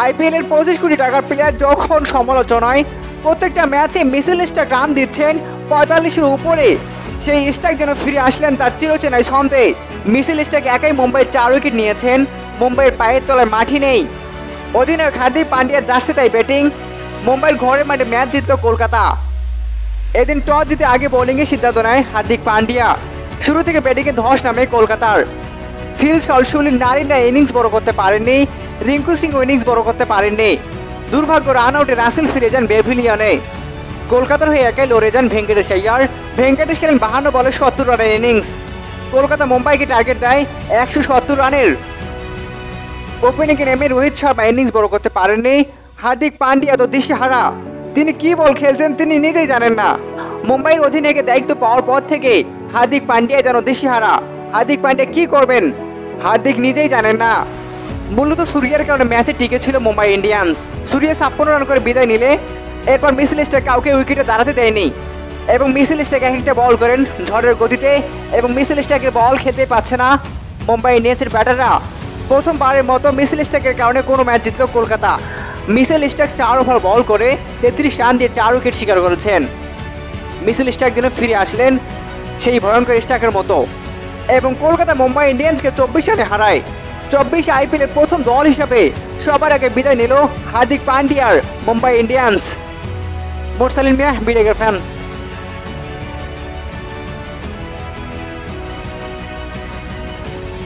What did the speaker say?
IPL এর 25 কোটি টাকার প্লেয়ার যখন সমালোচনায় প্রত্যেকটা ম্যাচে মিচেল স্টার্ক রান দিচ্ছেন 45-এর উপরে, সেই স্টার্ক যেন ফিরে আসলেন তার চিরচেনাই ছন্দে। মিচেল স্টার্ক একাই মুম্বাইয়ের 4 উইকেট নিয়েছেন, মুম্বাইয়ের পায়ের তলায় মাটি নেই। অধিনায়ক হার্দিক পান্ডিয়ার জার্সিতেই ব্যাটিং, মুম্বাইয়ের ঘরের মাঠে ম্যাচ জিতল কলকাতা। এদিন টস জিতে আগে বোলিংয়ের সিদ্ধান্ত নেয় হার্দিক পান্ডিয়া। শুরু থেকে ব্যাটিংয়ে ধস নামে কলকাতার। ফিল সলসুলি নারীরা ইনিংস বড় করতে পারেননি, রিঙ্কু সিং ইনিংস বড় করতে পারেননি। দুর্ভাগ্য রান আউটে রাসেল ফিরে যান প্যাভিলিয়নে। কলকাতার হয়ে একাই লড়ে যান ভেঙ্কটেশ আইয়ার। ভেঙ্কটেশ খেলেন 52 বলে 70 রানের ইনিংস। কলকাতা মুম্বাইকে টার্গেট দেয় 170 রানের। ওপেনিংয়ে নেমে রোহিত শর্মা ইনিংস বড় করতে পারেননি। হার্দিক পান্ডিয়া তো দিশেহারা, তিনি কি বল খেলছেন তিনি নিজেই জানেন না। মুম্বাইয়ের অধিনায়কের দায়িত্ব পাওয়ার পর থেকে হার্দিক পান্ডিয়া যেন দিশেহারা। হার্দিক পান্ডিয়া কি করবেন হার্দিক নিজেই জানেন না। মূলত সূর্যের কারণে ম্যাচে টিকে ছিল মুম্বাই ইন্ডিয়ান্স। সূর্য 56 রান করে বিদায় নিলে এরপর মিচেল স্টার্ক কাউকে উইকেটে দাঁড়াতে দেয়নি এবং মিচেল স্টার্ক এক একটা বল করেন ঝড়ের গতিতে এবং মিচেল স্টার্কের বল খেতে পাচ্ছে না মুম্বাই ইন্ডিয়ান্সের ব্যাটাররা। প্রথমবারের মতো মিচেল স্টার্কের কারণে কোনো ম্যাচ জিতল কলকাতা। মিচেল স্টার্ক 4 ওভার বল করে 33 রান দিয়ে 4 উইকেট শিকার করেছেন। মিচেল স্টার্ক যেন ফিরে আসলেন সেই ভয়ঙ্কর স্টার্কের মতো এবং কলকাতা মুম্বাই ইন্ডিয়ান্সকে 24 রানে হারায়। 24 আইপিএলের প্রথম দল হিসাবে সবার আগে বিদায় নিল হার্দিক পান্ডিয়ার মুম্বাই ইন্ডিয়ান্স। মোরসালিন মিয়া, বিডেগার ফ্যান।